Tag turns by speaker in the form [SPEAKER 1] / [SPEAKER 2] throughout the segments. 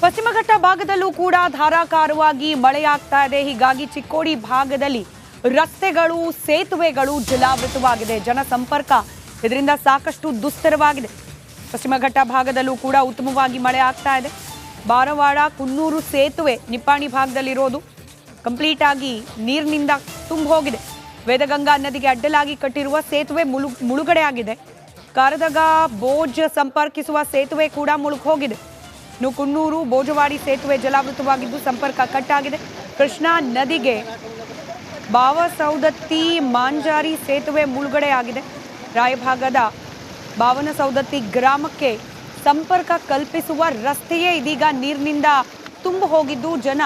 [SPEAKER 1] ಪಶ್ಚಿಮ ಘಟ್ಟ ಭಾಗದಲ್ಲೂ ಕೂಡ ಧಾರಾಕಾರವಾಗಿ ಮಳೆಯಾಗ್ತಾ ಇದೆ. ಹೀಗಾಗಿ ಚಿಕ್ಕೋಡಿ ಭಾಗದಲ್ಲಿ ರಸ್ತೆಗಳು, ಸೇತುವೆಗಳು ಜಲಾವೃತವಾಗಿದೆ. ಜನಸಂಪರ್ಕ ಇದರಿಂದ ಸಾಕಷ್ಟು ದುಸ್ತರವಾಗಿದೆ. ಪಶ್ಚಿಮ ಘಟ್ಟ ಭಾಗದಲ್ಲೂ ಕೂಡ ಉತ್ತಮವಾಗಿ ಮಳೆ ಆಗ್ತಾ ಇದೆ. ಬಾರವಾಡ ಕುನ್ನೂರು ಸೇತುವೆ ನಿಪ್ಪಾಣಿ ಭಾಗದಲ್ಲಿರೋದು ಕಂಪ್ಲೀಟ್ ಆಗಿ ನೀರಿನಿಂದ ತುಂಬ ಹೋಗಿದೆ. ವೇದಗಂಗಾ ನದಿಗೆ ಅಡ್ಡಲಾಗಿ ಕಟ್ಟಿರುವ ಸೇತುವೆ ಮುಳುಗಡೆ ಆಗಿದೆ. ಕಾರದಗ ಬೋಜ್ ಸಂಪರ್ಕಿಸುವ ಸೇತುವೆ ಕೂಡ ಮುಳುಗಿ ಹೋಗಿದೆ. ಇನ್ನು ಕುನ್ನೂರು ಬೋಜವಾಡಿ ಸೇತುವೆ ಜಲಾವೃತವಾಗಿದ್ದು ಸಂಪರ್ಕ ಕಟ್ ಆಗಿದೆ. ಕೃಷ್ಣಾ ನದಿಗೆ ಬಾವಸೌದತ್ತಿ ಮಾಂಜಾರಿ ಸೇತುವೆ ಮುಳುಗಡೆ ಆಗಿದೆ. ರಾಯಭಾಗದ ಬಾವನಸೌದತ್ತಿ ಗ್ರಾಮಕ್ಕೆ ಸಂಪರ್ಕ ಕಲ್ಪಿಸುವ ರಸ್ತೆಯೇ ಇದೀಗ ನೀರಿನಿಂದ ತುಂಬ ಹೋಗಿದ್ದು ಜನ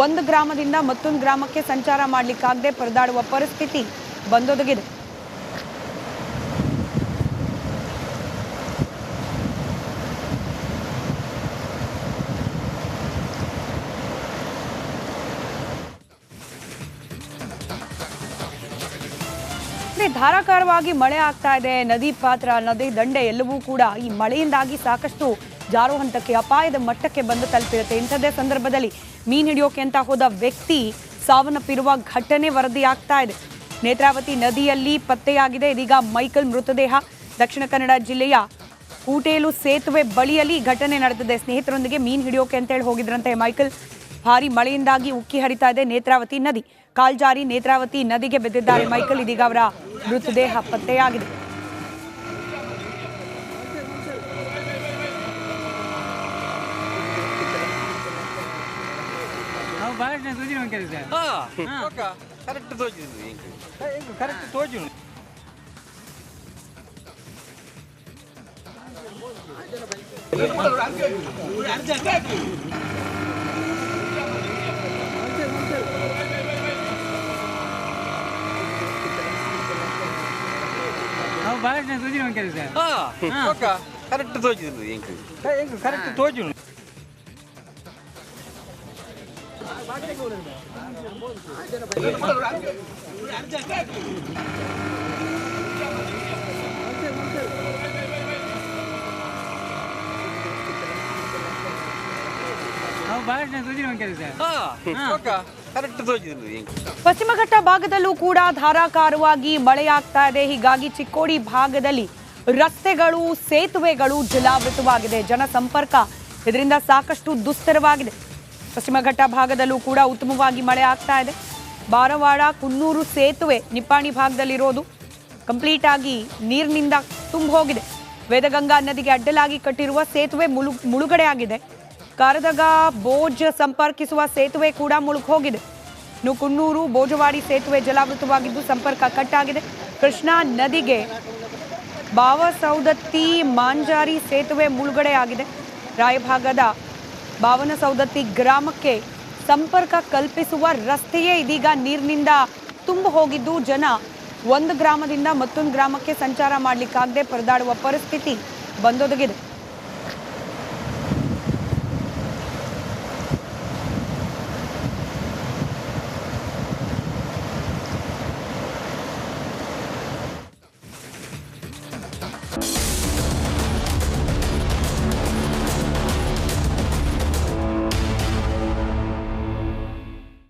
[SPEAKER 1] ಒಂದು ಗ್ರಾಮದಿಂದ ಮತ್ತೊಂದು ಗ್ರಾಮಕ್ಕೆ ಸಂಚಾರ ಮಾಡಲಿಕ್ಕಾಗದೆ ಪರದಾಡುವ ಪರಿಸ್ಥಿತಿ ಬಂದೊದಗಿದೆ. ಧಾರಾಕಾರವಾಗಿ ಮಳೆ ಆಗ್ತಾ ಇದೆ. ನದಿ ಪಾತ್ರ, ನದಿ ದಂಡೆ ಎಲ್ಲವೂ ಕೂಡ ಈ ಮಳೆಯಿಂದಾಗಿ ಸಾಕಷ್ಟು ಜಾರು ಹಂತಕ್ಕೆ, ಅಪಾಯದ ಮಟ್ಟಕ್ಕೆ ಬಂದು ತಲುಪಿರುತ್ತೆ. ಇಂಥದ್ದೇ ಸಂದರ್ಭದಲ್ಲಿ ಮೀನು ಹಿಡಿಯೋಕೆ ಅಂತ ಹೋದ ವ್ಯಕ್ತಿ ಸಾವನ್ನಪ್ಪಿರುವ ಘಟನೆ ವರದಿಯಾಗ್ತಾ ಇದೆ. ನೇತ್ರಾವತಿ ನದಿಯಲ್ಲಿ ಪತ್ತೆಯಾಗಿದೆ ಇದೀಗ ಮೈಕಲ್ ಮೃತದೇಹ. ದಕ್ಷಿಣ ಕನ್ನಡ ಜಿಲ್ಲೆಯ ಕೂಟೇಲು ಸೇತುವೆ ಬಳಿಯಲ್ಲಿ ಘಟನೆ ನಡೆದಿದೆ. ಸ್ನೇಹಿತರೊಂದಿಗೆ ಮೀನು ಹಿಡಿಯೋಕೆ ಅಂತೇಳಿ ಹೋಗಿದ್ರಂತೆ ಮೈಕಲ್. ಭಾರಿ ಮಳೆಯಿಂದಾಗಿ ಉಕ್ಕಿ ಹರಿತಾ ಇದೆ ನೇತ್ರಾವತಿ ನದಿ. ಕಾಲ್ಜಾರಿ ನೇತ್ರಾವತಿ ನದಿಗೆ ಬೆದ್ದಿದ್ದಾರೆ ಮೈಕಲ್. ಇದೀಗ ಅವರ ಮೃತದೇಹ ಪತ್ತೆಯಾಗಿದೆ.
[SPEAKER 2] ಕರೆಕ್ಟ್ ತೋಜು
[SPEAKER 1] ಪಶ್ಚಿಮ ಘಟ್ಟ ಭಾಗದಲ್ಲೂ ಕೂಡ ಧಾರಾಕಾರವಾಗಿ ಮಳೆಯಾಗ್ತಾ ಇದೆ. ಹೀಗಾಗಿ ಚಿಕ್ಕೋಡಿ ಭಾಗದಲ್ಲಿ ರಸ್ತೆಗಳು, ಸೇತುವೆಗಳು ಜಲಾವೃತವಾಗಿದೆ. ಜನಸಂಪರ್ಕ ಇದರಿಂದ ಸಾಕಷ್ಟು ದುಸ್ತರವಾಗಿದೆ. ಪಶ್ಚಿಮ ಘಟ್ಟ ಭಾಗದಲ್ಲೂ ಕೂಡ ಉತ್ತಮವಾಗಿ ಮಳೆ ಆಗ್ತಾ ಇದೆ. ಬಾರವಾಡ ಕುನ್ನೂರು ಸೇತುವೆ ನಿಪ್ಪಾಣಿ ಭಾಗದಲ್ಲಿರೋದು ಕಂಪ್ಲೀಟ್ ಆಗಿ ನೀರಿನಿಂದ ತುಂಬ ಹೋಗಿದೆ. ವೇದಗಂಗಾ ನದಿಗೆ ಅಡ್ಡಲಾಗಿ ಕಟ್ಟಿರುವ ಸೇತುವೆ ಮುಳುಗಡೆ ಆಗಿದೆ. ಕಾರದಗ ಬೋಜ್ ಸಂಪರ್ಕಿಸುವ ಸೇತುವೆ ಕೂಡ ಮುಳುಗಿ ಹೋಗಿದೆ. ಇನ್ನು ಕುನ್ನೂರು ಬೋಜವಾಡಿ ಸೇತುವೆ ಜಲಾವೃತವಾಗಿದ್ದು ಸಂಪರ್ಕ ಕಟ್ ಆಗಿದೆ. ಕೃಷ್ಣಾ ನದಿಗೆ ಬಾವಸೌದತ್ತಿ ಮಾಂಜಾರಿ ಸೇತುವೆ ಮುಳುಗಡೆ ಆಗಿದೆ. ರಾಯಭಾಗದ ಬಾವನಸೌದತ್ತಿ ಗ್ರಾಮಕ್ಕೆ ಸಂಪರ್ಕ ಕಲ್ಪಿಸುವ ರಸ್ತೆಯೇ ಇದೀಗ ನೀರಿನಿಂದ ತುಂಬ ಹೋಗಿದ್ದು ಜನ ಒಂದು ಗ್ರಾಮದಿಂದ ಮತ್ತೊಂದು ಗ್ರಾಮಕ್ಕೆ ಸಂಚಾರ ಮಾಡಲಿಕ್ಕಾಗದೆ ಪರದಾಡುವ ಪರಿಸ್ಥಿತಿ ಬಂದೊದಗಿದೆ.